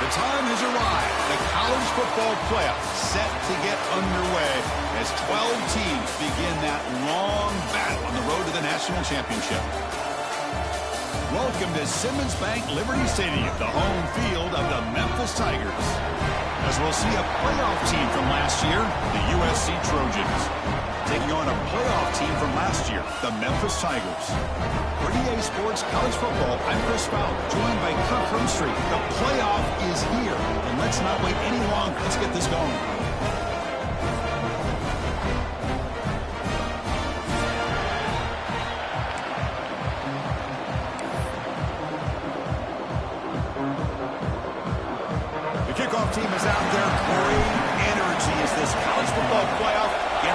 The time has arrived. The college football playoffs set to get underway as 12 teams begin that long battle on the road to the national championship. Welcome to Simmons Bank Liberty Stadium, the home field of the Memphis Tigers. As we'll see a playoff team from last year, the USC Trojans, taking on a playoff team from last year, the Memphis Tigers. For EA Sports College Football, I'm Chris Fowler, joined by Kirk Hermstreet. The playoff is here, and let's not wait any longer. Let's get this going.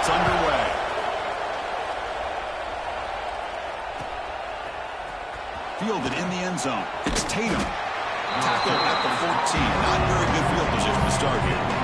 gets underway. Fielded in the end zone. It's Tatum. Tackled at the 14. Not very good field position to start here.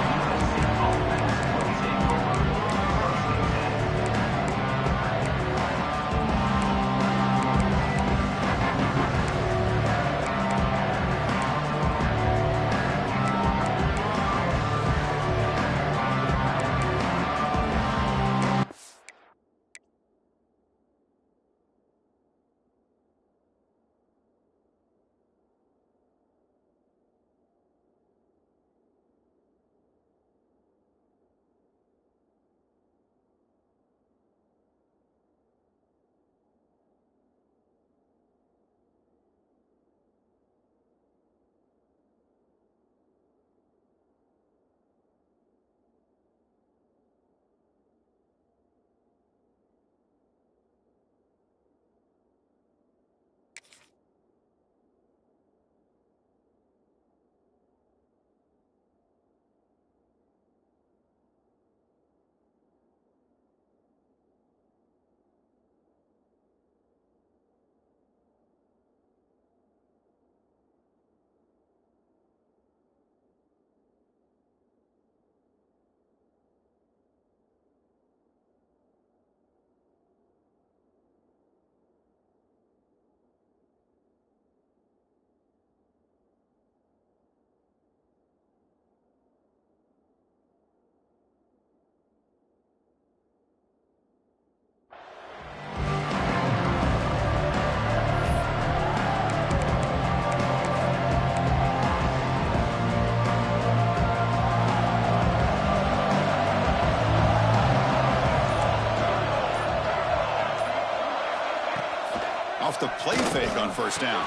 Off the play fake on first down.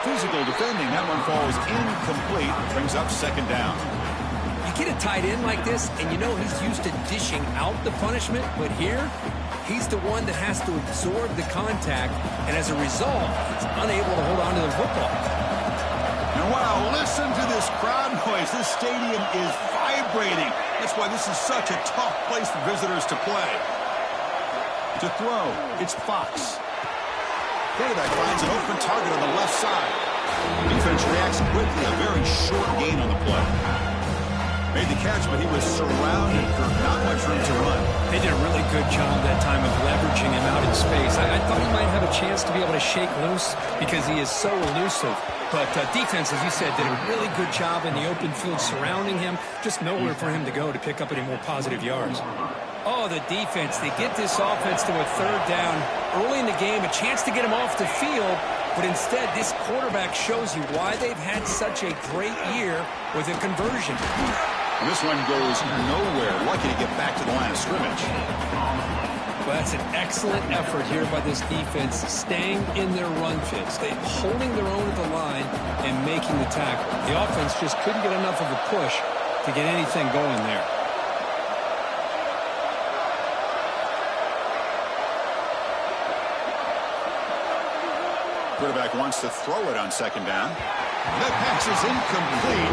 Physical defending. That one falls incomplete. Brings up second down. You get a tight end like this, and you know he's used to dishing out the punishment, but here, he's the one that has to absorb the contact, and as a result, he's unable to hold on to the football. And wow, listen to this crowd noise. This stadium is vibrating. That's why this is such a tough place for visitors to play. To throw, it's Fox. Quarterback finds an open target on the left side. Defense reacts quickly. A very short gain on the play. Made the catch, but he was surrounded for not much room to run. They did a really good job that time of leveraging him out in space. I thought he might have a chance to be able to shake loose because he is so elusive. But defense, as you said, did a really good job in the open field surrounding him. Just nowhere for him to go to pick up any more positive yards. Oh, the defense. They get this offense to a third down early in the game, a chance to get him off the field. But instead, this quarterback shows you why they've had such a great year with a conversion. And this one goes nowhere. Lucky to get back to the line of scrimmage. Well, that's an excellent effort here by this defense, staying in their run fits. They're holding their own at the line and making the tackle. The offense just couldn't get enough of a push to get anything going there. Quarterback wants to throw it on second down. That pass is incomplete.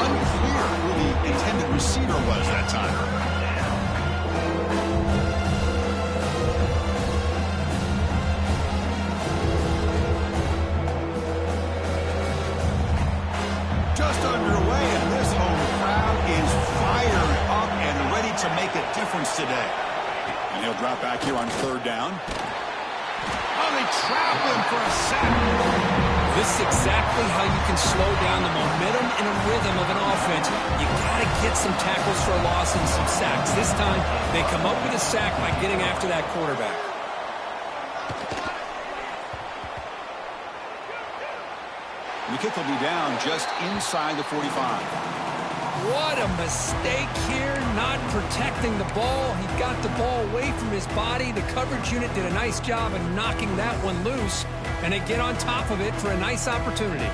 Unclear who the intended receiver was that time. Just underway, and this home crowd is fired up and ready to make a difference today. And he'll drop back here on third down. Oh, they trap him for a sack. This is exactly how you can slow down the momentum and a rhythm of an offense. You got to get some tackles for a loss and some sacks. This time, they come up with a sack by getting after that quarterback. The kick will be down just inside the 45. What a mistake here, not protecting the ball. He got the ball away from his body. The coverage unit did a nice job of knocking that one loose, and they get on top of it for a nice opportunity.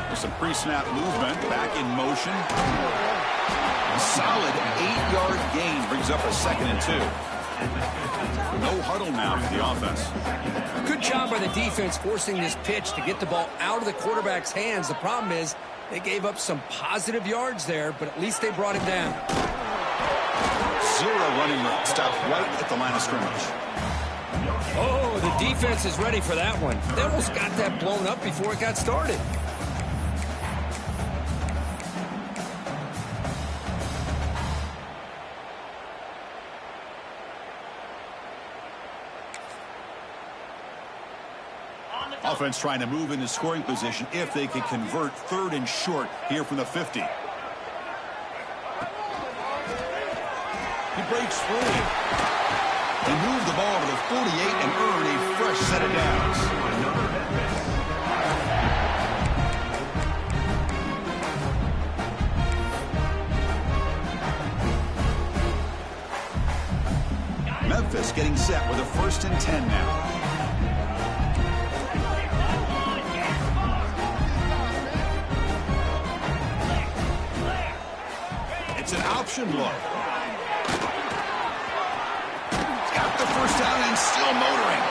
There's some pre-snap movement, back in motion. A solid 8-yard gain brings up a 2nd and 2. No huddle now for the offense. Good job by the defense forcing this pitch to get the ball out of the quarterback's hands. The problem is they gave up some positive yards there, but at least they brought him down. Zero running room. Stopped right at the line of scrimmage. Oh, the defense is ready for that one. They almost got that blown up before it got started. Offense trying to move into scoring position if they could convert 3rd and short here from the 50. He breaks free. They move the ball to the 48 and earn a fresh set of downs. Memphis getting set with a 1st and 10 now. It's an option look. He's got the first down and still motoring.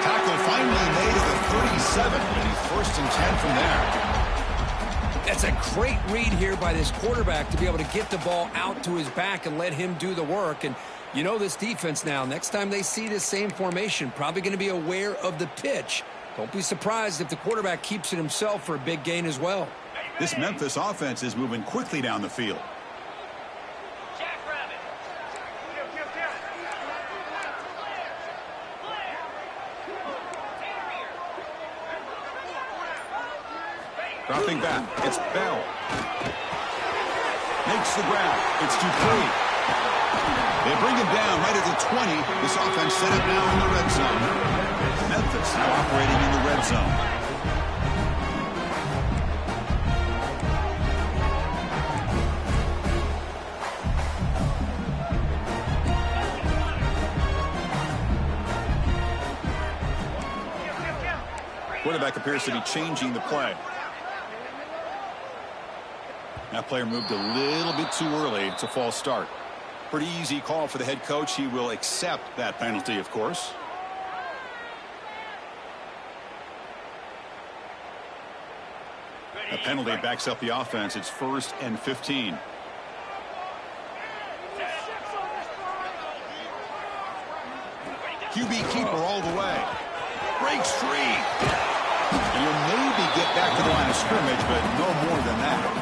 Tackle finally made at the 37. And he's 1st and 10 from there. That's a great read here by this quarterback to be able to get the ball out to his back and let him do the work. And you know this defense now. Next time they see this same formation, probably going to be aware of the pitch. Don't be surprised if the quarterback keeps it himself for a big gain as well. This Memphis offense is moving quickly down the field. Dropping back, it's Bell. Makes the grab, it's Dupree. They bring him down right at the 20. This offense set up now in the red zone. Memphis now operating in the red zone. Quarterback appears to be changing the play. That player moved a little bit too early. It's a false start. Pretty easy call for the head coach. He will accept that penalty, of course. A penalty backs up the offense. It's 1st and 15. QB keeper all the way. Breaks free. And you'll maybe get back to the line of scrimmage, but no more than that.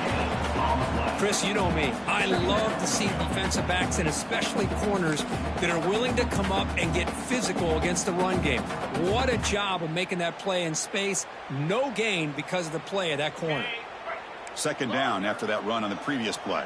Chris, you know me. I love to see defensive backs and especially corners that are willing to come up and get physical against the run game. What a job of making that play in space. No gain because of the play of that corner. 2nd down after that run on the previous play.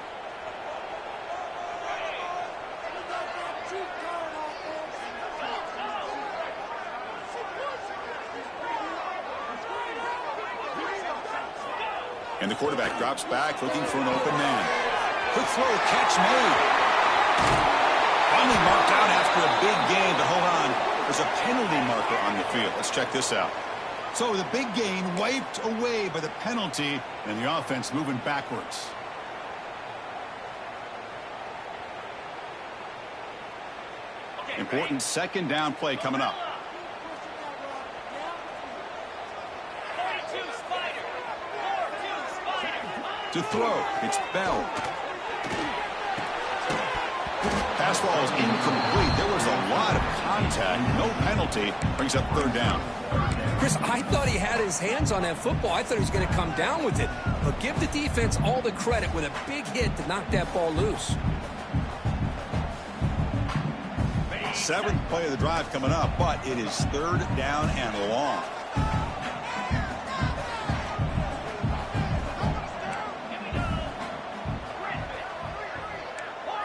And the quarterback drops back, looking for an open man. Quick throw, catch made. Finally marked out after a big gain to hold on. There's a penalty marker on the field. Let's check this out. So the big gain wiped away by the penalty, and the offense moving backwards. Important 2nd down play coming up. To throw, it's Bell. Pass ball is incomplete. There was a lot of contact. No penalty. Brings up 3rd down. Chris, I thought he had his hands on that football. I thought he was going to come down with it. But give the defense all the credit with a big hit to knock that ball loose. 7th play of the drive coming up, but it is 3rd down and long.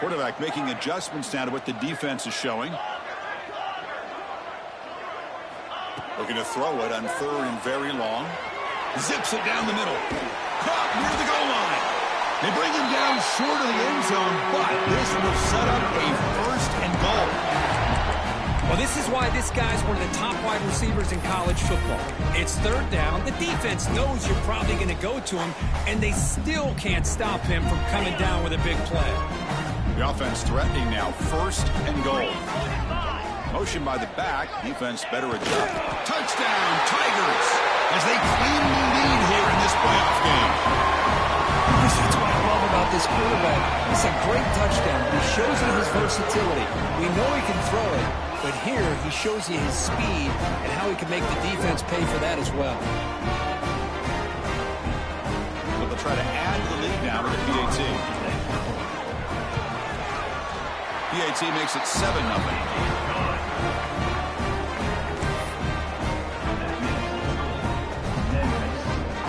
Quarterback making adjustments now to what the defense is showing. Looking to throw it on 3rd and very long. Zips it down the middle. Caught near the goal line. They bring him down short of the end zone, but this will set up a 1st and goal. Well, this is why this guy's one of the top wide receivers in college football. It's 3rd down. The defense knows you're probably going to go to him, and they still can't stop him from coming down with a big play. The offense threatening now, 1st and goal. Motion by the back. Defense better adjust. Touchdown, Tigers, as they claim the lead here in this playoff game. That's what I love about this quarterback. It's a great touchdown. He shows you his versatility. We know he can throw it, but here he shows you his speed and how he can make the defense pay for that as well. But they'll try to add to the lead now with the PAT. PAT makes it 7-0.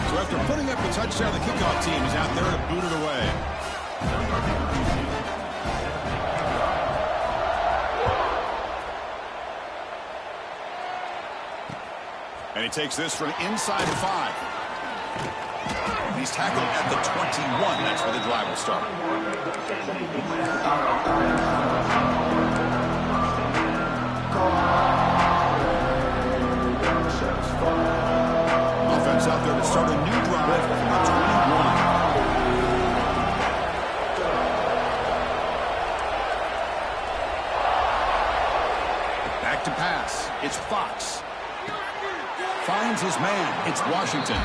So after putting up the touchdown, the kickoff team is out there to boot it away. And he takes this from inside the 5. He's tackled at the 21. That's where the drive will start. Offense out there to start a new drive from the 21. Back to pass. It's Fox. Finds his man. It's Washington.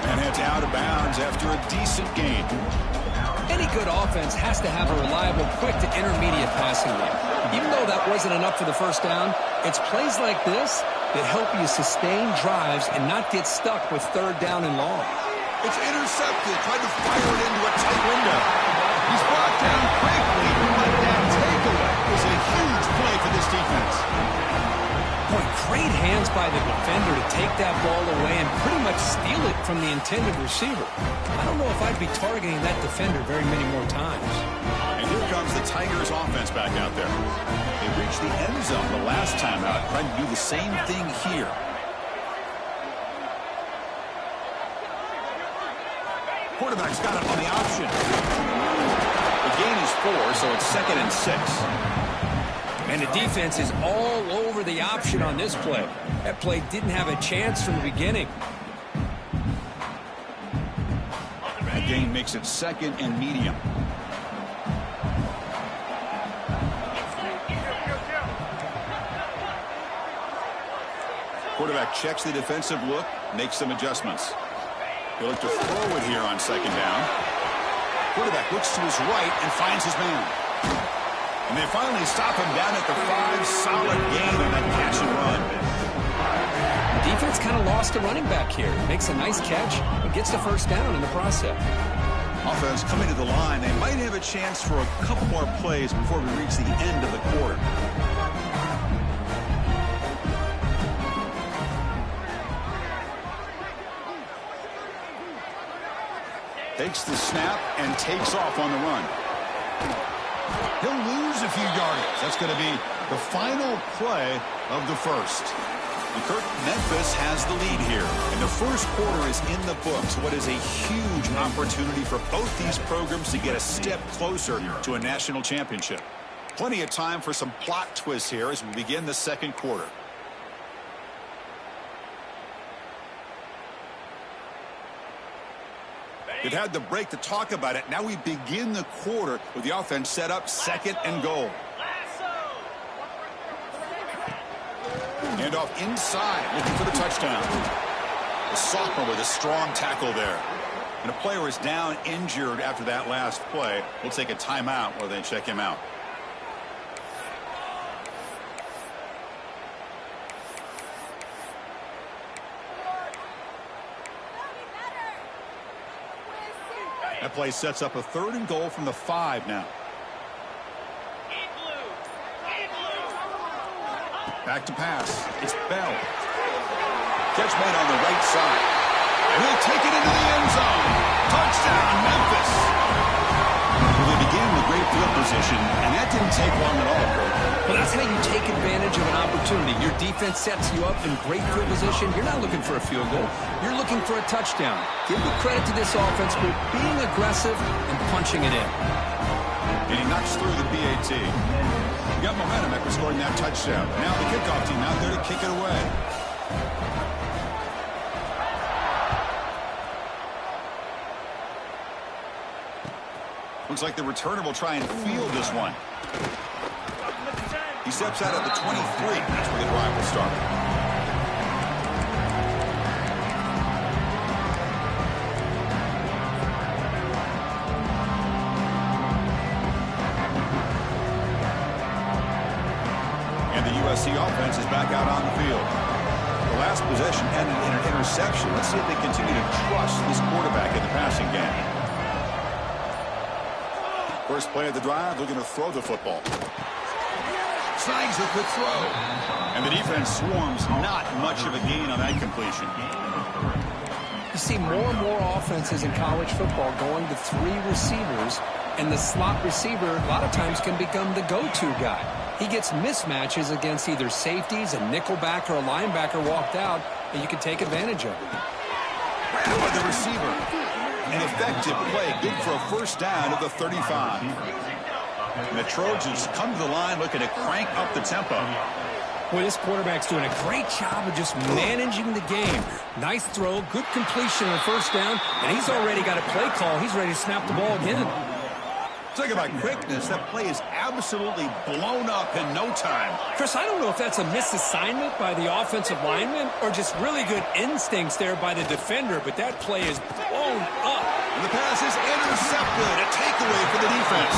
And heads out of bounds after a decent gain. Any good offense has to have a reliable, quick to intermediate passing game. Even though that wasn't enough for the first down, it's plays like this that help you sustain drives and not get stuck with third down and long. It's intercepted. Tried to fire it into a tight window. He's brought down quickly, but that takeaway was a huge play for this defense. Boy, great hands by the defender to take that ball away and pretty much steal it from the intended receiver. I don't know if I'd be targeting that defender very many more times. And here comes the Tigers offense back out there. They reached the end zone the last time out, trying to do the same thing here. Quarterback's got it on the option. The gain is 4, so it's 2nd and 6. And the defense is all over the option on this play. That play didn't have a chance from the beginning. That gain makes it 2nd and medium. Quarterback checks the defensive look, makes some adjustments. He'll look to throw it here on 2nd down. Quarterback looks to his right and finds his man. And they finally stop him down at the 5. Solid gain on that catch and run. Defense kind of lost a running back here. Makes a nice catch and gets the first down in the process. Offense coming to the line. They might have a chance for a couple more plays before we reach the end of the quarter. Takes the snap and takes off on the run. He'll lose a few yardage. That's going to be the final play of the first. Memphis has the lead here. And the first quarter is in the books. What is a huge opportunity for both these programs to get a step closer to a national championship. Plenty of time for some plot twists here as we begin the second quarter. They've had the break to talk about it. Now we begin the quarter with the offense set up 2nd and goal. Hand off inside, looking for the touchdown. The sophomore with a strong tackle there. And a player is down injured after that last play. We'll take a timeout while they check him out. That play sets up a 3rd and goal from the 5 now. Back to pass. It's Bell. Catch made on the right side. And he'll take it into the end zone. Touchdown, Memphis. Well, they began with great field position, and that didn't take long at all, Kurt. Well, that's how you take advantage of an opportunity. Your defense sets you up in great field position. You're not looking for a field goal. You're looking for a touchdown. Give the credit to this offense for being aggressive and punching it in. And he knocks through the PAT. He got momentum after scoring that touchdown. Now the kickoff team out there to kick it away. Looks like the returner will try and field this one. He steps out at the 23. That's where the drive will start. And the USC offense is back out on the field. The last possession ended in an interception. Let's see if they continue to trust this quarterback in the passing game. First play of the drive, looking to throw the football. Snags a good throw. And the defense swarms, not much of a gain on that completion. You see more and more offenses in college football going to 3 receivers, and the slot receiver a lot of times can become the go-to guy. He gets mismatches against either safeties, a nickelback, or a linebacker walked out, and you can take advantage of it. Grabbed by the receiver. An effective play, good for a first down at the 35. And the Trojans come to the line looking to crank up the tempo. Well, this quarterback's doing a great job of just managing the game. Nice throw, good completion on first down, and he's already got a play call. He's ready to snap the ball again. Talking about quickness, that play is absolutely blown up in no time. Chris, I don't know if that's a misassignment by the offensive lineman or just really good instincts there by the defender, but that play is blown up. And the pass is intercepted. A takeaway for the defense.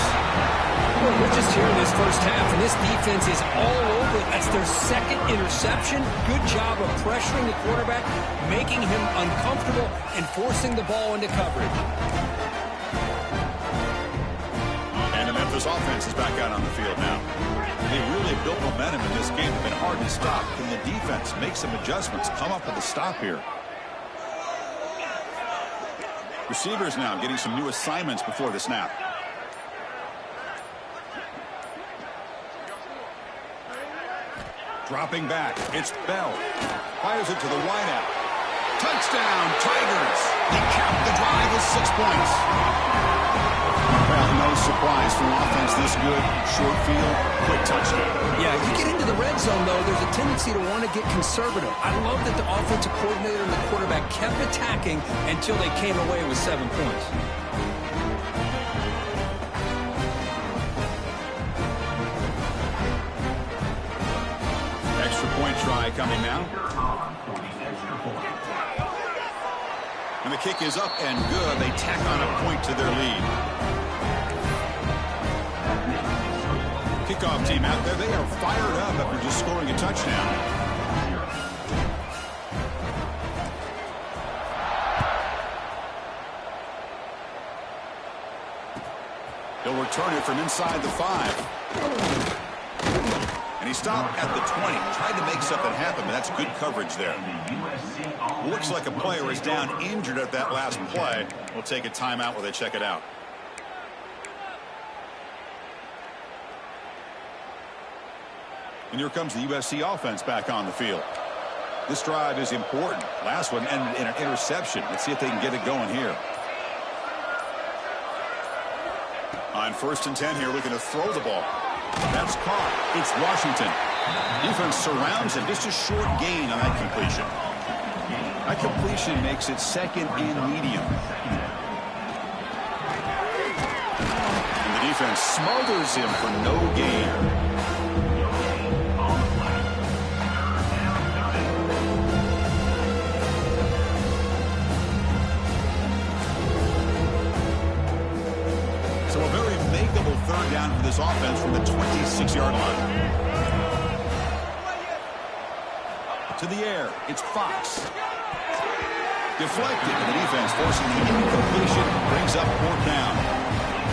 We're just here in this first half, and this defense is all over. That's their second interception. Good job of pressuring the quarterback, making him uncomfortable, and forcing the ball into coverage. And the Memphis offense is back out on the field now. They really built momentum in this game. It's been hard to stop. Can the defense make some adjustments, come up with a stop here? Receivers now getting some new assignments before the snap. Dropping back, it's Bell. Fires it to the wideout. Touchdown, Tigers! He capped the drive with 6 points. Well, no surprise for an offense this good. Short field, quick touchdown. Yeah, you get into the red zone, though, there's a tendency to want to get conservative. I love that the offensive coordinator and the quarterback kept attacking until they came away with 7 points. Point try coming now. And the kick is up and good. They tack on a point to their lead. Kickoff team out there. They are fired up after just scoring a touchdown. He'll return it from inside the 5. And he stopped at the 20, tried to make something happen, but that's good coverage there. Looks like a player is down injured at that last play. We'll take a timeout while they check it out. And here comes the USC offense back on the field. This drive is important. Last one ended in an interception. Let's see if they can get it going here. On 1st and 10 here, looking to throw the ball. That's caught. It's Washington. Defense surrounds him. Just a short gain on that completion. That completion makes it 2nd and medium. And the defense smothers him for no gain. So a very makeable 3rd down for this offense from the 26-yard line. To the air, it's Fox. Deflected, and the defense forcing the incompletion, brings up 4th down.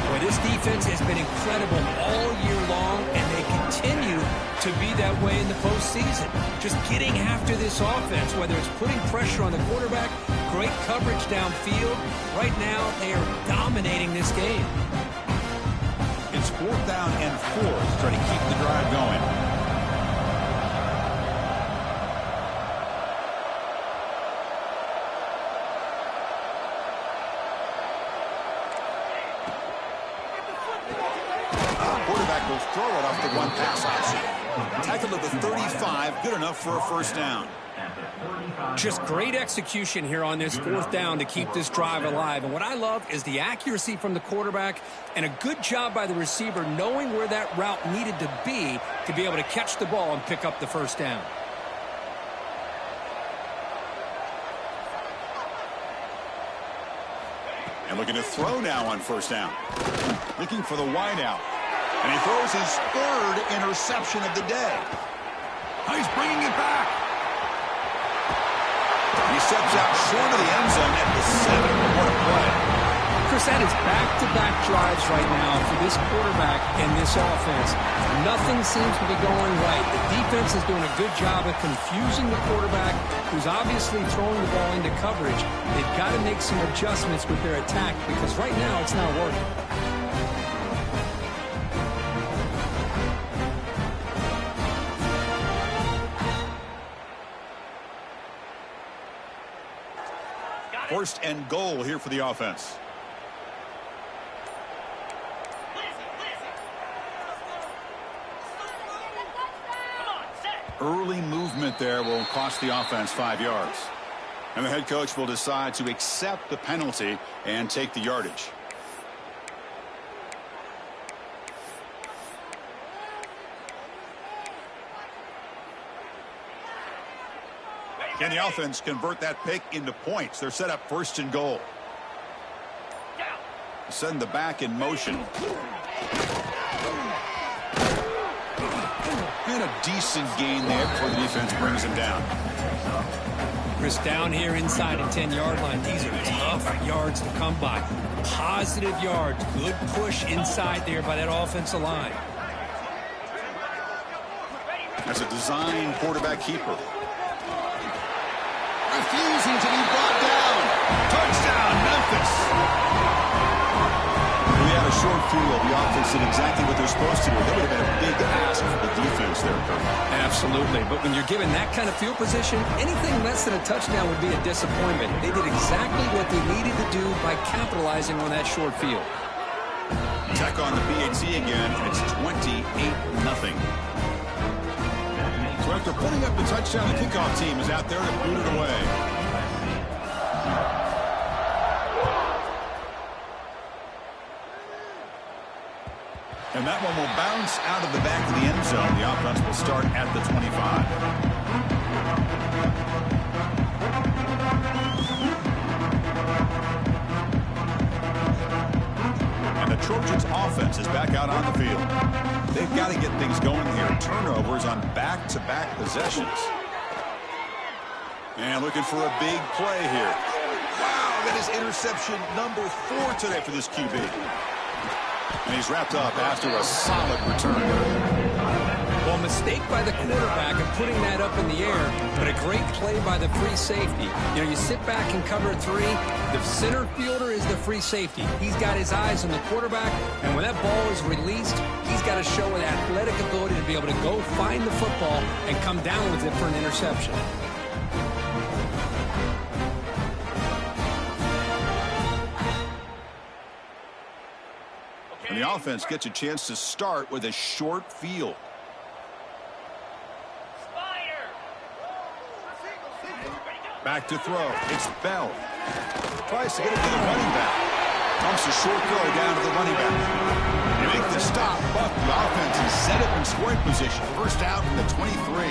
Boy, this defense has been incredible all year long, and they continue to be that way in the postseason. Just getting after this offense, whether it's putting pressure on the quarterback, great coverage downfield. Right now, they are dominating this game. It's 4th down and 4 to try to keep the drive going. Quarterback will throw it off the 1 pass option. tackle at the 35, good enough for a first down. Just great execution here on this fourth down to keep this drive alive. And what I love is the accuracy from the quarterback and a good job by the receiver knowing where that route needed to be able to catch the ball and pick up the first down. And looking to throw now on first down. Looking for the wideout. And he throws his third interception of the day. Oh, he's bringing it back. He steps out short of the end zone at the 7. What a play. Chris, that is back-to-back drives right now for this quarterback and this offense. Nothing seems to be going right. The defense is doing a good job of confusing the quarterback, who's obviously throwing the ball into coverage. They've got to make some adjustments with their attack because right now it's not working. First and goal here for the offense. Early movement there will cost the offense 5 yards. And the head coach will decide to accept the penalty and take the yardage. Can the offense convert that pick into points? They're set up first and goal. Send the back in motion. And a decent gain there before the defense brings him down. Chris, down here inside the 10-yard line. These are tough yards to come by. Positive yards. Good push inside there by that offensive line. That's a design quarterback keeper. Refusing to be brought down. Touchdown, Memphis. We had a short field. The offense did exactly what they're supposed to do. That would have been a big ask for the defense there, Kirk. Absolutely. But when you're given that kind of field position, anything less than a touchdown would be a disappointment. They did exactly what they needed to do by capitalizing on that short field. Tech on the PAT again, and it's 28-0. So after putting up the touchdown, the kickoff team is out there to boot it away. And that one will bounce out of the back of the end zone. The offense will start at the 25. And the Trojans' offense is back out on the field. They've got to get things going here. Turnovers on back-to-back possessions. And looking for a big play here. Wow, that is interception number 4 today for this QB. And he's wrapped up after a solid return. Well, mistake by the quarterback of putting that up in the air, but a great play by the free safety. You know, you sit back and cover 3. The center fielder is the free safety. He's got his eyes on the quarterback, and when that ball is released, he's got to show an athletic ability to be able to go find the football and come down with it for an interception. And the offense gets a chance to start with a short field. Back to throw. It's Bell. Tries to get it to the running back. Dumps a short throw down to the running back. They make the stop, but the offense is set up in scoring position. First out from the 23.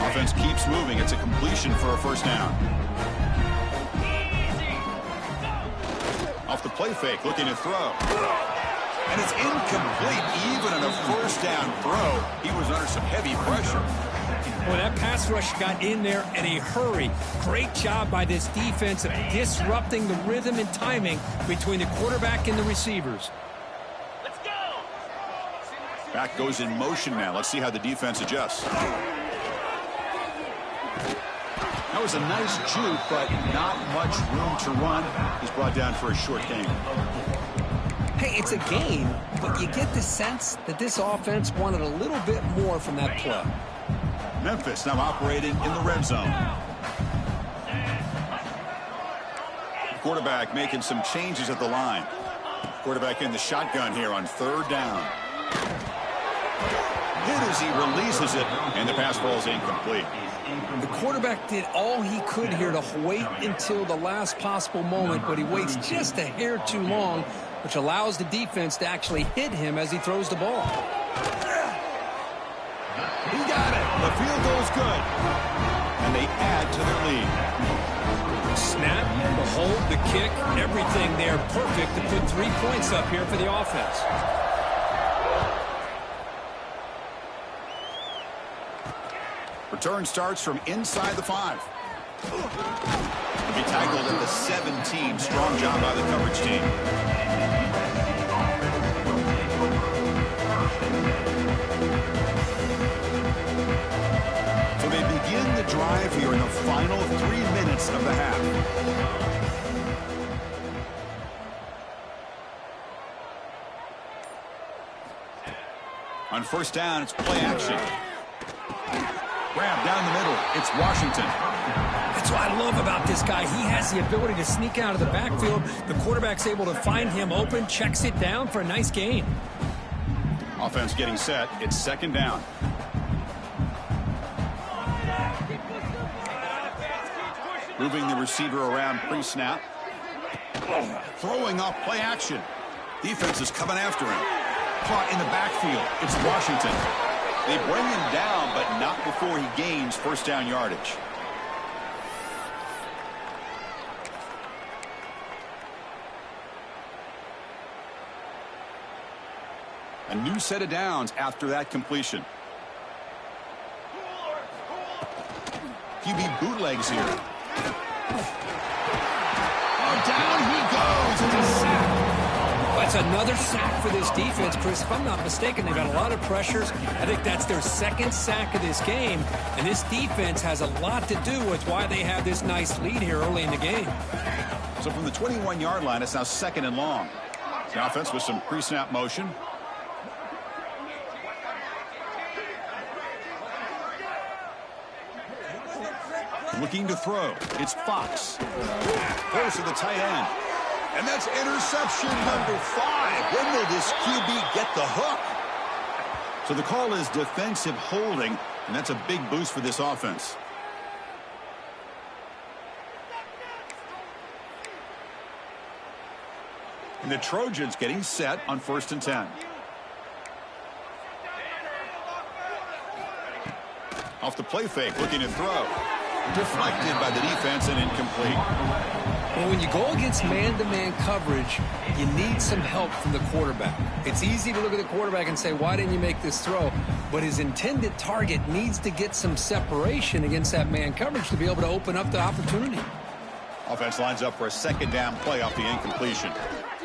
Offense keeps moving. It's a completion for a first down. Off the play fake, looking to throw. And it's incomplete. Even on a first down throw, he was under some heavy pressure. Well, that pass rush got in there in a hurry. Great job by this defense of disrupting the rhythm and timing between the quarterback and the receivers. Let's go. Back goes in motion now. Let's see how the defense adjusts. That was a nice juke, but not much room to run. He's brought down for a short gain. Hey, it's a game, but you get the sense that this offense wanted a little bit more from that play. Memphis now operating in the red zone. The quarterback making some changes at the line. Quarterback in the shotgun here on 3rd down. Hit as he releases it, and the pass ball is incomplete. The quarterback did all he could here to wait until the last possible moment, but he waits just a hair too long, which allows the defense to actually hit him as he throws the ball. He got it. The field goal's good. And they add to their lead. Snap, the hold, the kick, everything there perfect to put 3 points up here for the offense. Return starts from inside the 5. He'll be tackled at the 17. Strong job by the coverage team. So they begin the drive here in the final 3 minutes of the half. On 1st down, it's play action. Grab down the middle. It's Washington. That's what I love about this guy. He has the ability to sneak out of the backfield. The quarterback's able to find him open, checks it down for a nice gain. Offense getting set. It's 2nd down. Moving the receiver around pre-snap. Throwing off play action. Defense is coming after him. Caught in the backfield. It's Washington. They bring him down, but not before he gains 1st down yardage. A new set of downs after that completion. QB bootlegs here. Oh, down he goes. It's a sack. That's another sack for this defense, Chris. If I'm not mistaken, they've got a lot of pressures. I think that's their 2nd sack of this game, and this defense has a lot to do with why they have this nice lead here early in the game. So from the 21-yard line, it's now 2nd and long. The offense with some pre-snap motion. Looking to throw. It's Fox. Throws to the tight end. And that's interception number 5. When will this QB get the hook? So the call is defensive holding, and that's a big boost for this offense. And the Trojans getting set on 1st and 10. Off the play fake, looking to throw. Deflected by the defense and incomplete. Well, when you go against man-to-man coverage, you need some help from the quarterback. It's easy to look at the quarterback and say, why didn't you make this throw? But his intended target needs to get some separation against that man coverage to be able to open up the opportunity. Offense lines up for a 2nd down play off the incompletion.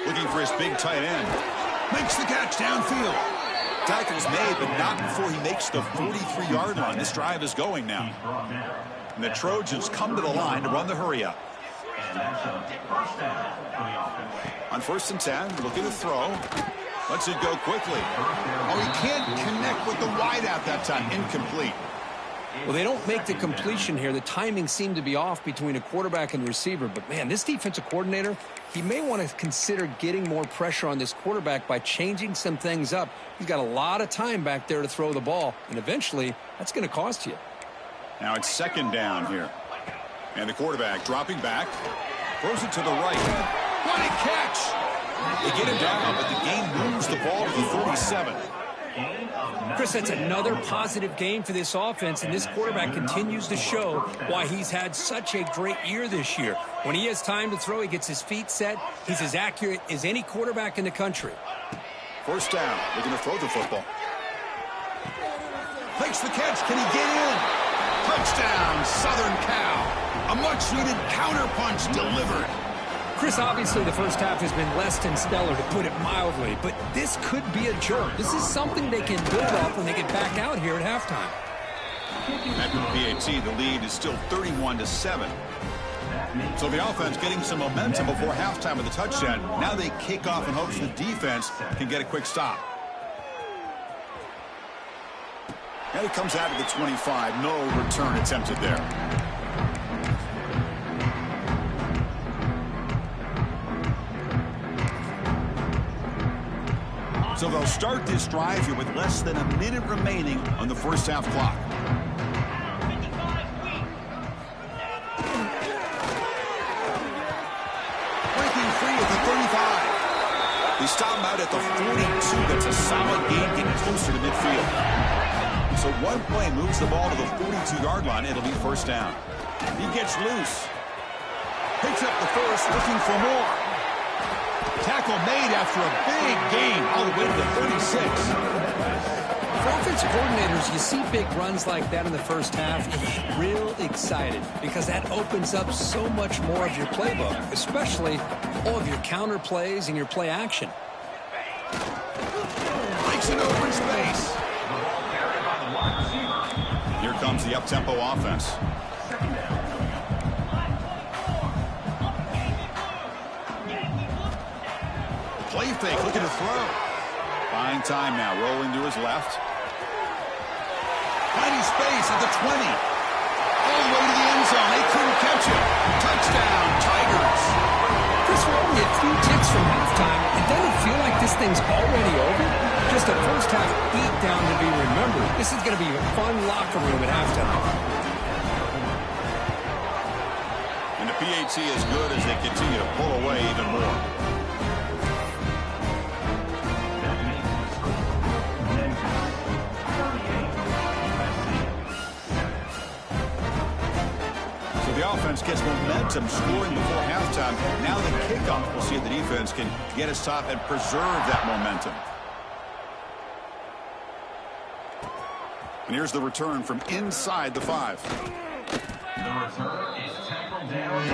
Looking for his big tight end. Makes the catch downfield. Tackle's made, but not before he makes the 43-yard line. This drive is going now. And the Trojans come to the line to run the hurry-up. On 1st and 10, looking to throw. Lets it go quickly. Oh, he can't connect with the wideout that time. Incomplete. Well, they don't make the completion here. The timing seemed to be off between a quarterback and the receiver. But, man, this defensive coordinator, he may want to consider getting more pressure on this quarterback by changing some things up. He's got a lot of time back there to throw the ball. And eventually, that's going to cost you. Now it's 2nd down here. And the quarterback dropping back. Throws it to the right. What a catch! They get him down, but the game moves the ball to the 37. Chris, that's another positive game for this offense, and this quarterback continues to show why he's had such a great year this year. When he has time to throw, he gets his feet set. He's as accurate as any quarterback in the country. 1st down. Looking to throw the football. Makes the catch. Can he get in? Touchdown, Southern Cal. A much-needed counterpunch delivered. Chris, obviously the first half has been less than stellar, to put it mildly, but this could be a jolt. This is something they can build off when they get back out here at halftime. After the PAT, the lead is still 31-7. So the offense getting some momentum before halftime with the touchdown. Now they kick off in hopes the defense can get a quick stop. And it comes out of the 25. No return attempted there. So they'll start this drive here with less than a minute remaining on the first half clock. Breaking free at the 35. They stop him out at the 42. That's a solid gain, getting closer to midfield. So one play moves the ball to the 42-yard line. It'll be first down. He gets loose. Picks up the first, looking for more. Tackle made after a big gain all the way to the 36. For offensive coordinators, you see big runs like that in the first half, you get real excited because that opens up so much more of your playbook, especially all of your counter plays and your play action. Breaks an open space. Here comes the up-tempo offense. Play fake, looking to throw. Buying time now, rolling to his left. Tiny space at the 20. All the way to the end zone. They couldn't catch him. Touchdown, Tigers. Chris, we're only a few ticks from halftime. It doesn't feel like this thing's already over. Just a first half beat down to be remembered. This is going to be a fun locker room at halftime. And the PAT is good as they continue to pull away even more. The offense gets momentum scoring before halftime. Now the kickoff. We'll see if the defense can get us top and preserve that momentum. And here's the return from inside the 5. The return is tackled down.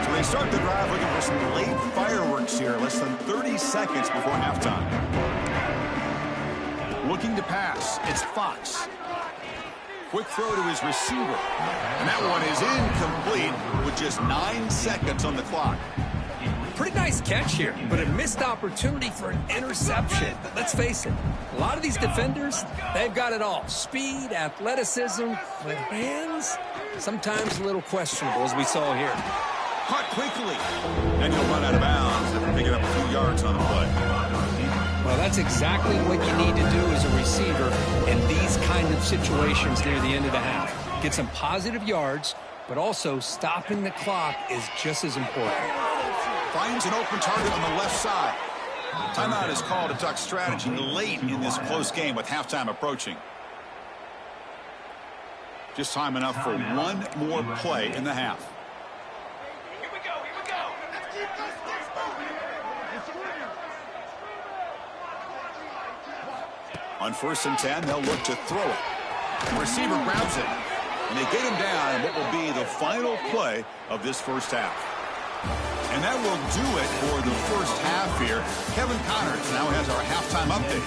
So they start the drive looking for some late fireworks here. Less than 30 seconds before halftime. Looking to pass. It's Fox. Quick throw to his receiver. And that one is incomplete with just 9 seconds on the clock. Pretty nice catch here, but a missed opportunity for an interception. Let's face it, a lot of these defenders, they've got it all. Speed, athleticism, but hands, sometimes a little questionable, as we saw here. Caught quickly. And he'll run out of bounds after picking up a few yards on the play. Well, that's exactly what you need to do as a receiver in these kind of situations near the end of the half. Get some positive yards, but also stopping the clock is just as important. Finds an open target on the left side. Timeout is called to talk strategy late in this close game with halftime approaching. Just time enough for one more play in the half. Here we go, here we go. Let's keep this On 1st and 10, they'll look to throw it. The receiver grabs it, and they get him down in what will be the final play of this first half. And that will do it for the first half here. Kevin Connors now has our halftime update.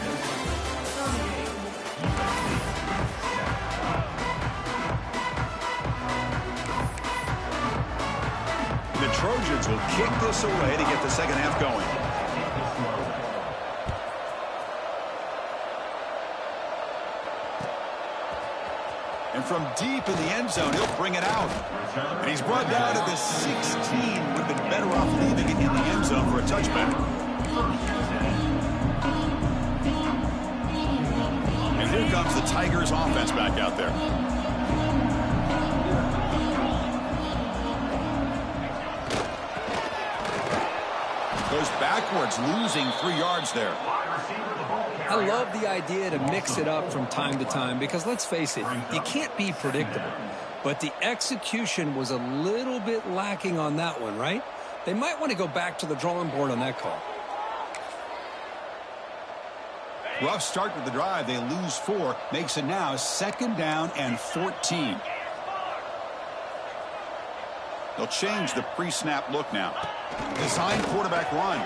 The Trojans will kick this away to get the second half going. And from deep in the end zone, he'll bring it out. And he's brought down to the 16. Would have been better off leaving it in the end zone for a touchback. And here comes the Tigers offense back out there. Goes backwards, losing 3 yards there. I love the idea to mix it up from time to time because, let's face it, you can't be predictable. But the execution was a little bit lacking on that one, right? They might want to go back to the drawing board on that call. Rough start to the drive. They lose 4. Makes it now 2nd down and 14. They'll change the pre-snap look now. Design quarterback run.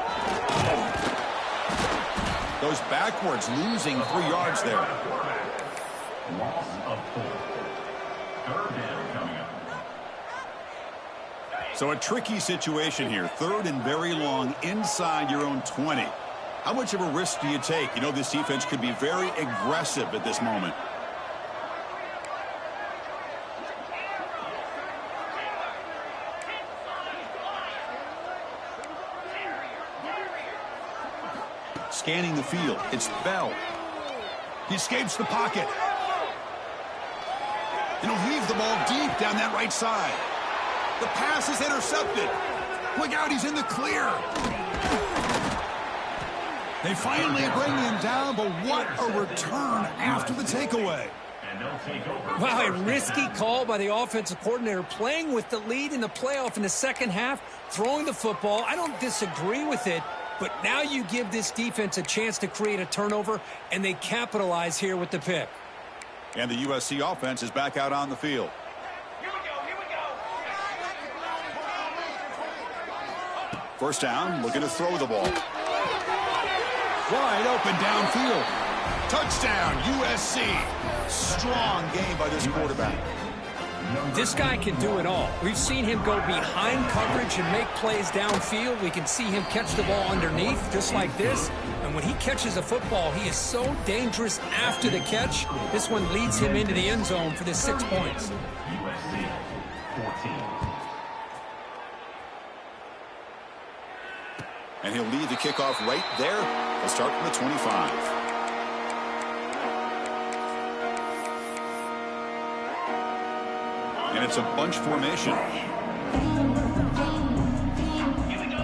Goes backwards, losing 3 yards there. Loss of 4. 3rd down coming up. So a tricky situation here. 3rd and very long inside your own 20. How much of a risk do you take? You know this defense could be very aggressive at this moment. Scanning the field, it's Bell. He escapes the pocket. And he'll heave the ball deep down that right side. The pass is intercepted. Look out, he's in the clear. They finally bring him down, but what a return after the takeaway. Wow, a risky call by the offensive coordinator, playing with the lead in the playoff in the second half, throwing the football. I don't disagree with it, but now you give this defense a chance to create a turnover, and they capitalize here with the pick. And the USC offense is back out on the field. Here we go, here we go. First down, looking to throw the ball. Wide open downfield. Touchdown, USC. Strong game by this quarterback. This guy can do it all. We've seen him go behind coverage and make plays downfield. We can see him catch the ball underneath, just like this. And when he catches a football, he is so dangerous after the catch. This one leads him into the end zone for the 6 points. USC 14. And he'll lead the kickoff right there. They'll start from the 25. And it's a bunch formation. Here we go.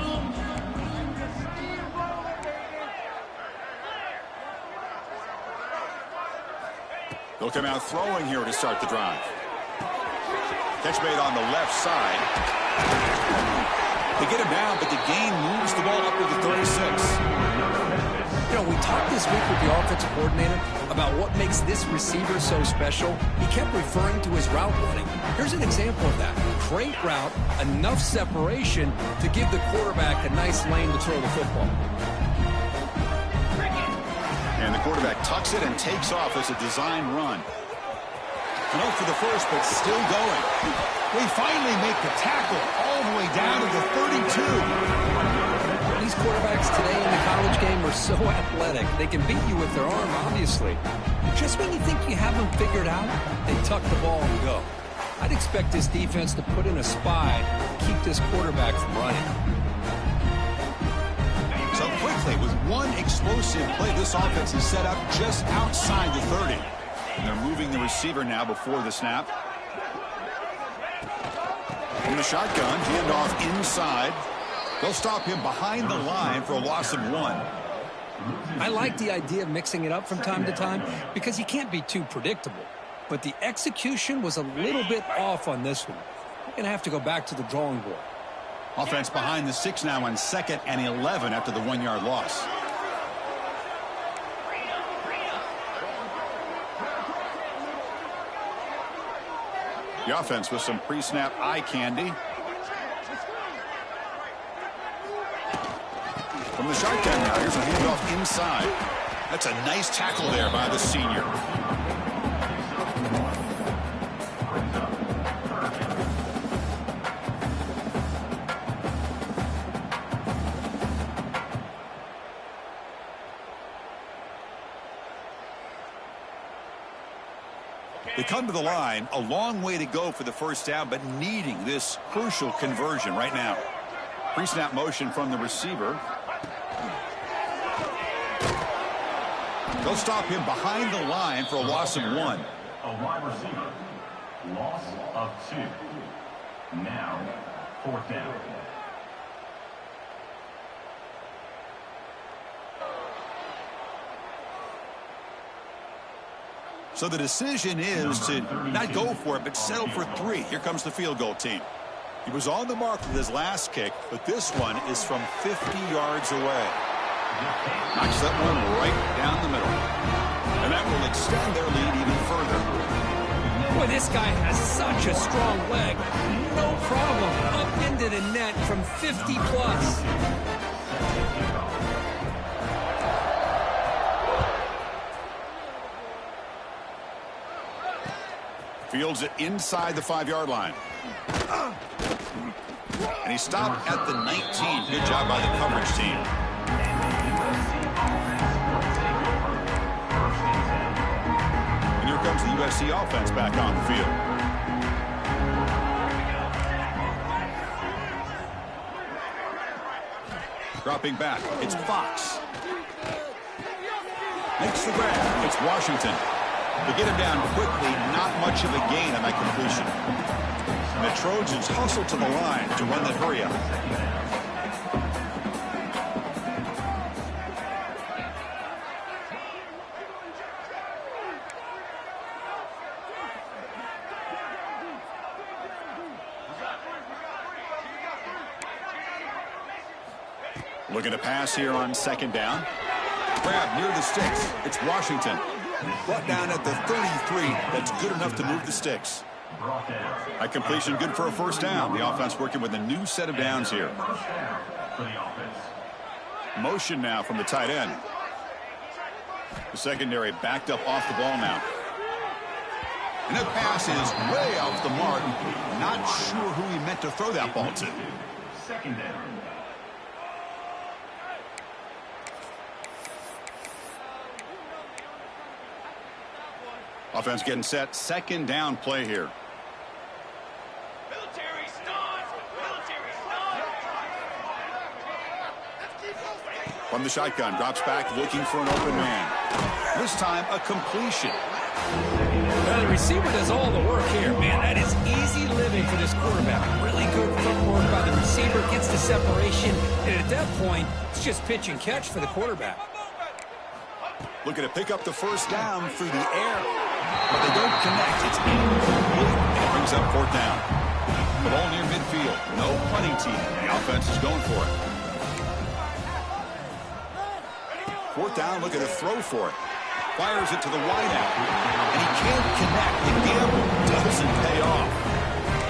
They'll come out throwing here to start the drive. Catch made on the left side. They get him down, but the gain moves the ball up to the 36. You know, we talked this week with the offensive coordinator about what makes this receiver so special. He kept referring to his route running. Here's an example of that. Great route, enough separation to give the quarterback a nice lane to throw the football. And the quarterback tucks it and takes off as a design run. No for the first, but still going. They finally make the tackle all the way down to the 32. These quarterbacks today in the college game are so athletic. They can beat you with their arm, obviously. Just when you think you have them figured out, they tuck the ball and go. I'd expect this defense to put in a spy to keep this quarterback from running. So quickly, with one explosive play, this offense is set up just outside the 30. And they're moving the receiver now before the snap. From the shotgun, handoff inside. They'll stop him behind the line for a loss of 1. I like the idea of mixing it up from time to time because you can't be too predictable. But the execution was a little bit off on this one. We're going to have to go back to the drawing board. Offense behind the 6 now on 2nd and 11 after the 1-yard loss. The offense with some pre-snap eye candy. From the shotgun now, here's a handoff inside. That's a nice tackle there by the senior. They come to the line, a long way to go for the first down, but needing this crucial conversion right now. Pre-snap motion from the receiver. They'll stop him behind the line for a loss of 1. A wide receiver. Loss of 2. Now, 4th down. So the decision is to not go for it, but settle for 3. Here comes the field goal team. He was on the mark with his last kick, but this one is from 50 yards away. Knocks that one right down the middle. And that will extend their lead even further. Boy, this guy has such a strong leg. No problem. Up into the net from 50 plus. Fields it inside the 5-yard line. And he stopped at the 19. Good job by the coverage team. And here comes the USC offense back on the field. Dropping back, it's Fox. Makes the grab. It's Washington. They get him down quickly. Not much of a gain on that completion. And the Trojans hustle to the line to run that hurry up. Looking to pass here on second down. Grab near the sticks. It's Washington. Brought down at the 33. That's good enough to move the sticks. A completion good for a first down. The offense working with a new set of downs here. Motion now from the tight end. The secondary backed up off the ball now. And that pass is way off the mark. Not sure who he meant to throw that ball to. Second down. Offense getting set. Second down play here. Military start! Military start! From the shotgun, drops back, looking for an open man. This time, a completion. Well, the receiver does all the work here. Man, that is easy living for this quarterback. Really good footwork by the receiver, gets the separation, and at that point, it's just pitch and catch for the quarterback. Looking to pick up the first down through the air. But they don't connect. It's incomplete. And it brings up fourth down. The ball near midfield. No punting team. The offense is going for it. Fourth down, looking to throw for it. Fires it to the wideout. And he can't connect. The gamble doesn't pay off.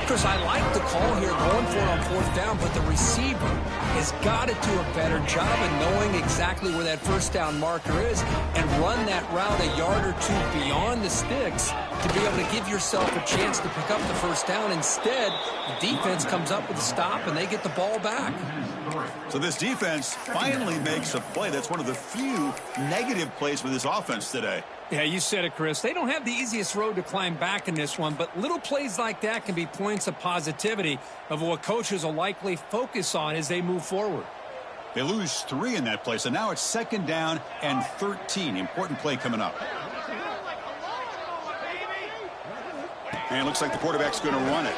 Chris, I like the call here going for it on fourth down, but the receiver has got to do a better job of knowing exactly where that first down marker is and run that route a yard or two beyond the sticks to be able to give yourself a chance to pick up the first down. Instead, the defense comes up with a stop and they get the ball back. So this defense finally makes a play. That's one of the few negative plays with this offense today. Yeah, you said it, Chris. They don't have the easiest road to climb back in this one, but little plays like that can be points of positivity of what coaches will likely focus on as they move forward. They lose 3 in that play, so now it's second down and 13. Important play coming up. And it looks like the quarterback's going to run it.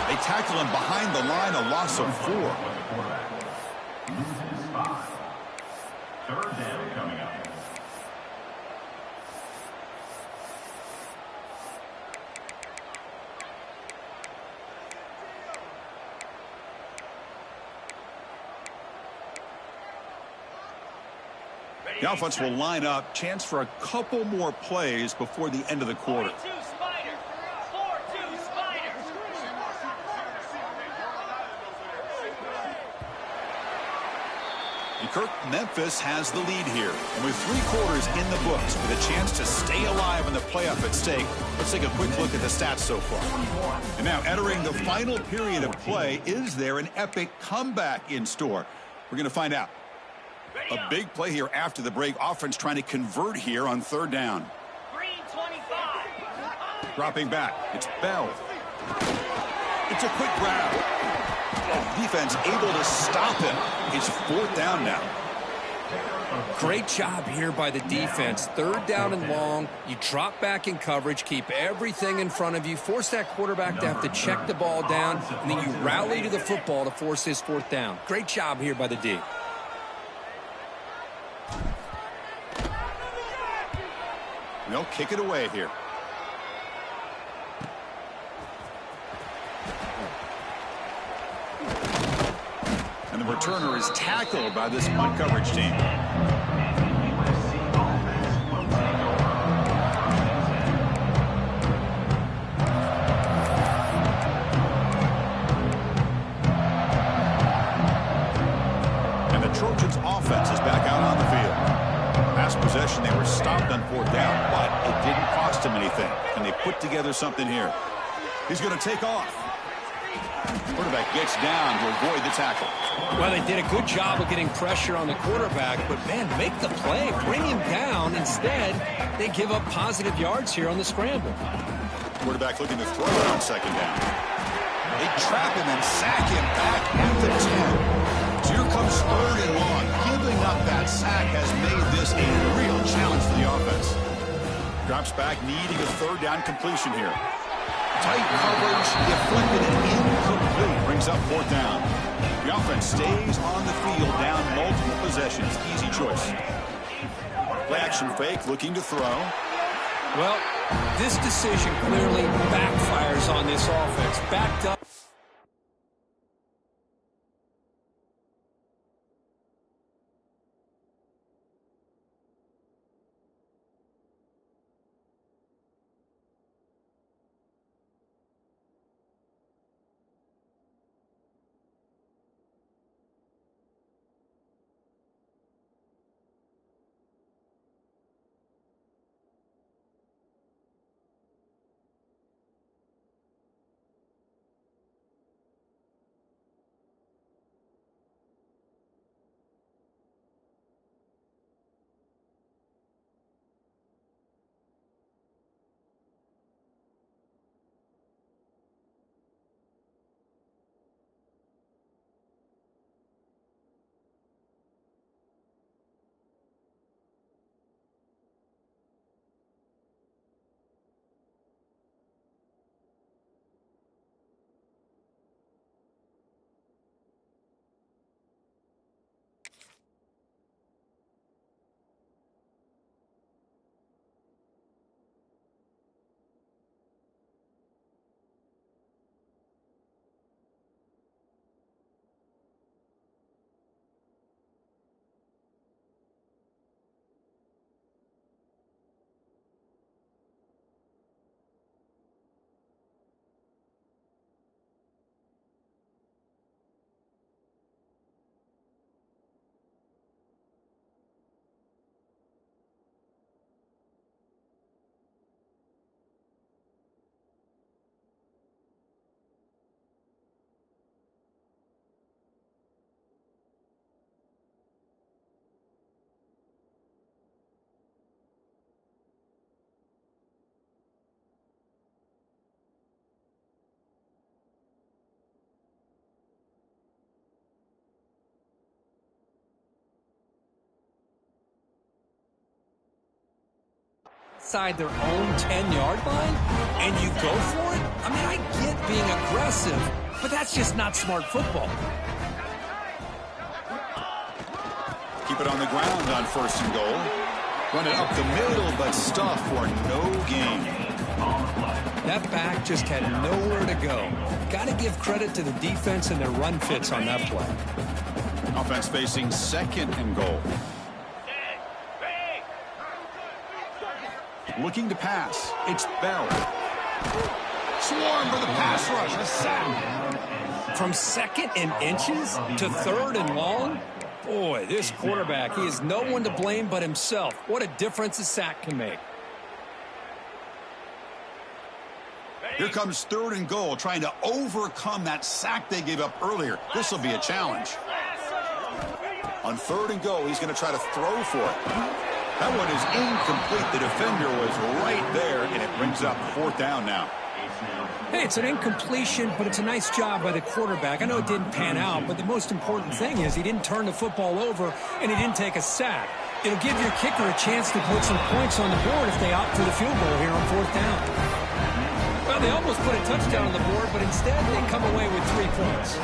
They tackle him behind the line, a loss of 4. Third down coming up. The offense will line up. Chance for a couple more plays before the end of the quarter. 42 Spiders! 4-2 Spiders! And Kirk, Memphis has the lead here. And with 3 quarters in the books with a chance to stay alive in the playoff at stake, let's take a quick look at the stats so far. And now entering the final period of play, is there an epic comeback in store? We're going to find out. A big play here after the break. Offense trying to convert here on third down. Green 25! Dropping back. It's Bell. It's a quick grab. Oh, defense able to stop him. It's fourth down now. Great job here by the defense. Third down and long. You drop back in coverage, keep everything in front of you, force that quarterback to have to check the ball down, and then you rally to the football to force his fourth down. Great job here by the D. They'll kick it away here. And the returner is tackled by this punt coverage team. And the Trojans offense is back out on the field. Last possession, they were stopped on fourth down, but it didn't cost them anything. And they put together something here. He's going to take off. Quarterback gets down to avoid the tackle. Well, they did a good job of getting pressure on the quarterback, but, man, make the play. Bring him down. Instead, they give up positive yards here on the scramble. Quarterback looking to throw it on second down. They trap him and sack him back at the 10. So here comes third and long. Giving up that sack has made this a real challenge for the offense. Drops back, needing a third down completion here. Tight coverage, deflected and incomplete. Brings up fourth down. The offense stays on the field, down multiple possessions. Easy choice. Play action fake, looking to throw. Well, this decision clearly backfires on this offense. Backed up. Inside their own 10-yard line, and you go for it? I mean, I get being aggressive, but that's just not smart football. Keep it on the ground on first and goal. Run it up the middle, but stuff for no gain. That back just had nowhere to go. Got to give credit to the defense and their run fits on that play. Offense facing second and goal. Looking to pass. It's Bell. Swarm for the pass rush. A sack. From second and inches to third and long? Boy, this quarterback, he is no one to blame but himself. What a difference a sack can make. Here comes third and goal, trying to overcome that sack they gave up earlier. This will be a challenge. On third and goal, he's going to try to throw for it. That one is incomplete. The defender was right there, and it brings up fourth down now. Hey, it's an incompletion, but it's a nice job by the quarterback. I know it didn't pan out, but the most important thing is he didn't turn the football over, and he didn't take a sack. It'll give your kicker a chance to put some points on the board if they opt for the field goal here on fourth down. Well, they almost put a touchdown on the board, but instead they come away with 3 points.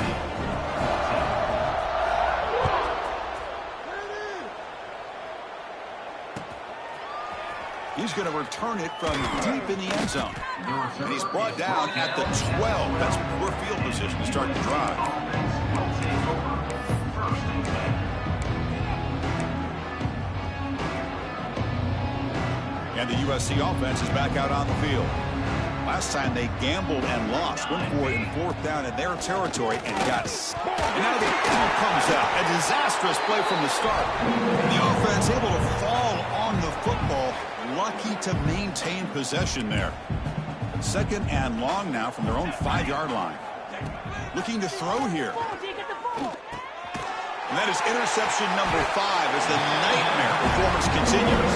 He's going to return it from deep in the end zone. And he's brought down at the 12. That's poor field position to start the drive. And the USC offense is back out on the field. Last time they gambled and lost. Went for it in fourth down in their territory and got and now the ball comes out. A disastrous play from the start. The offense able to fall on the football. Lucky to maintain possession there. Second and long now from their own 5-yard line. Looking to throw here. And that is interception number 5 as the nightmare performance continues.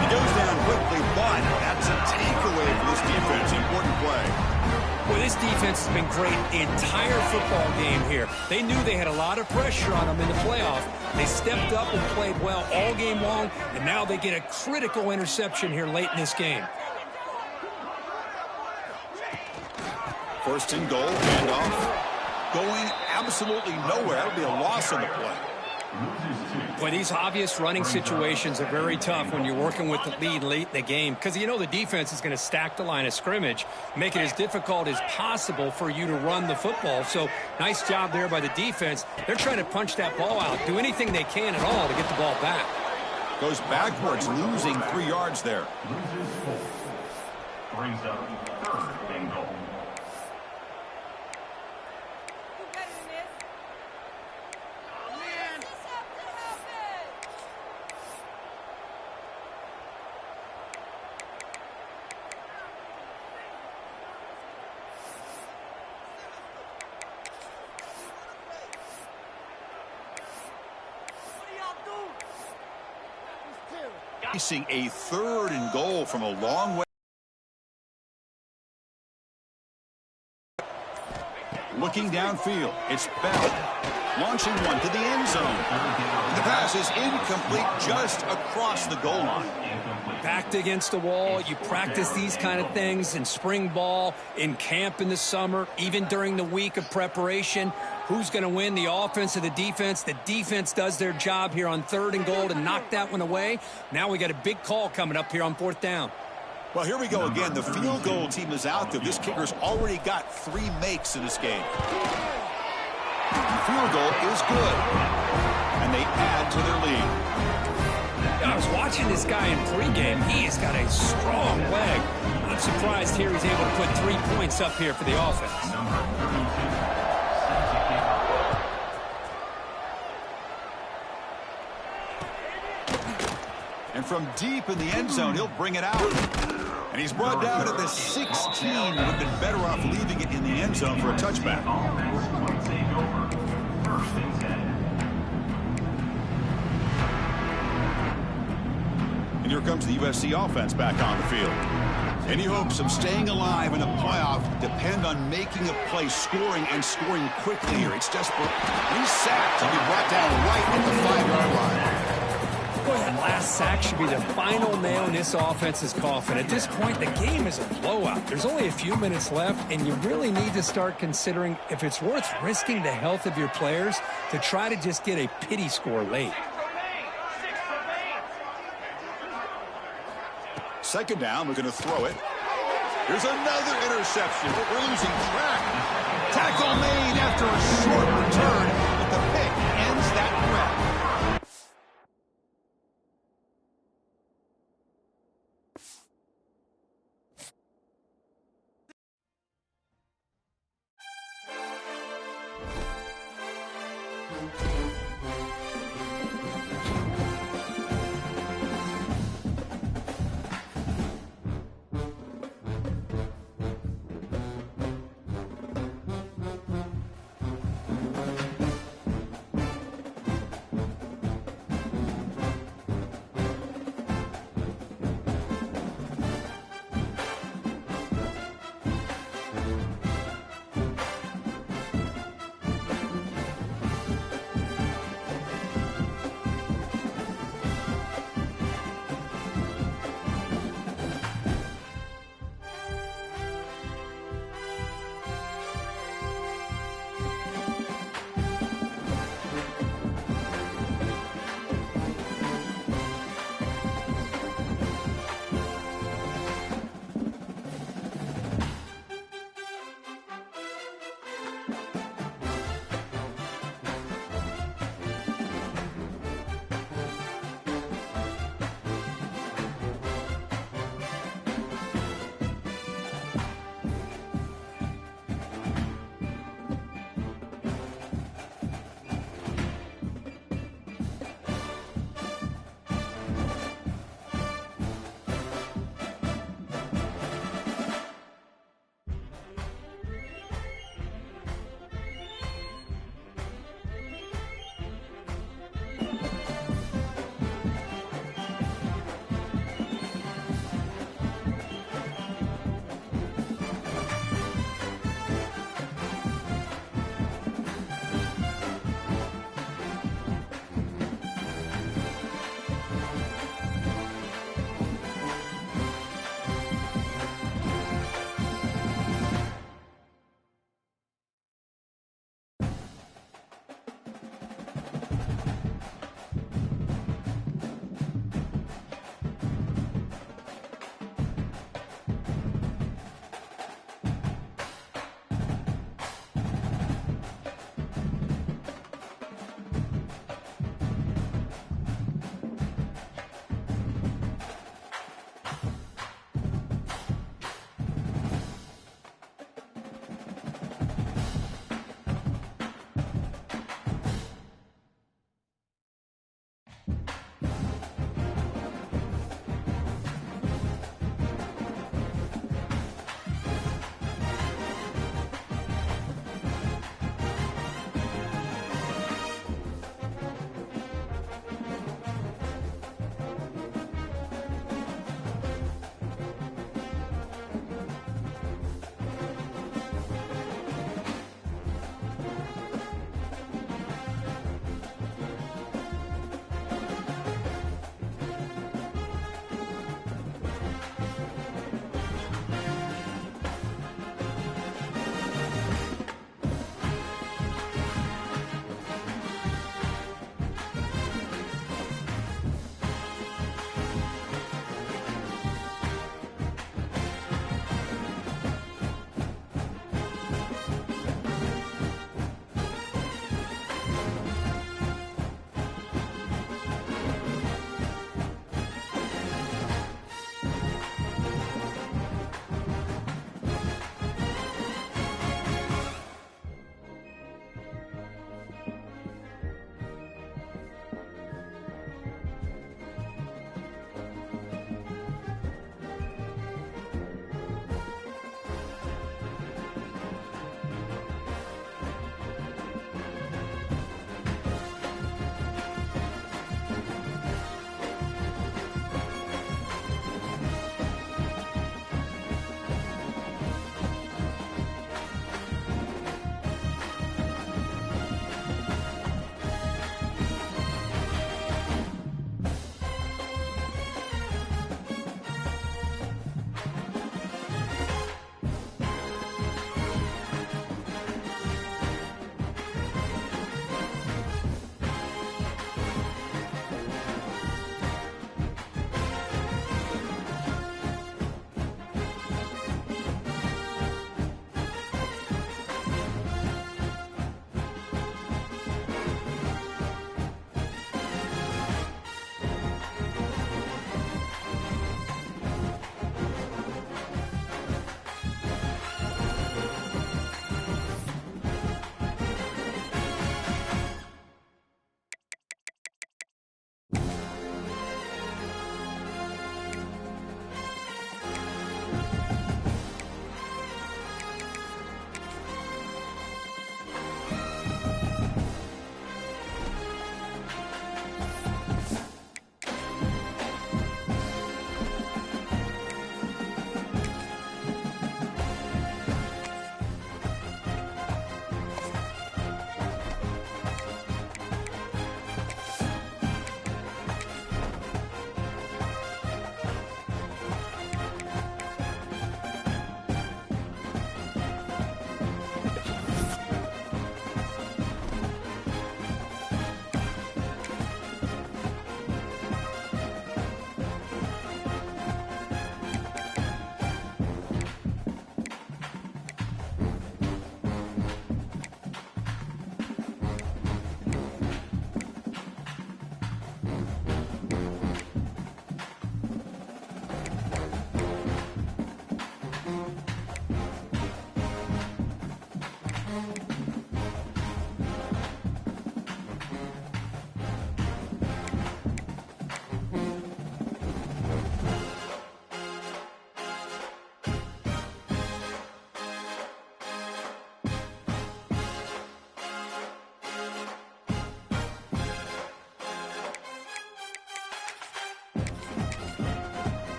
He goes down quickly, but that's a takeaway for this defense. Important play. Well, this This defense has been great the entire football game here. They knew they had a lot of pressure on them in the playoff. They stepped up and played well all game long, and now they get a critical interception here late in this game. First and goal, handoff. Going absolutely nowhere. That would be a loss on the play. Boy, these obvious running situations are very tough when you're working with the lead late in the game because you know the defense is going to stack the line of scrimmage, make it as difficult as possible for you to run the football. So nice job there by the defense. They're trying to punch that ball out, do anything they can at all to get the ball back. Goes backwards, losing 3 yards there. Brings up third and goal. Facing a third and goal from a long way. Looking downfield, it's Bell. Launching one to the end zone. The pass is incomplete just across the goal line. Backed against the wall, you practice these kind of things in spring ball, in camp in the summer, even during the week of preparation. Who's going to win, the offense or the defense? The defense does their job here on third and goal to knock that one away. Now we got a big call coming up here on fourth down. Well, here we go again. The field goal team is out there. This kicker's already got 3 makes in this game. The field goal is good, and they add to their lead. I was watching this guy in pregame. He's got a strong leg. I'm surprised here he's able to put 3 points up here for the offense. And from deep in the end zone, he'll bring it out. And he's brought down at the 16. Would have been better off leaving it in the end zone for a touchback. And here comes the USC offense back on the field. Any hopes of staying alive in a playoff depend on making a play, scoring, and scoring quickly here. It's desperate. He's sacked. He'll be brought down right at the 5-yard line. Boy, that last sack should be the final nail in this offense's coffin. At this point, the game is a blowout. There's only a few minutes left, and you really need to start considering if it's worth risking the health of your players to try to just get a pity score late. Second down, we're going to throw it. Here's another interception. We're losing track. Tackle made after a short return, but the pick ends that threat.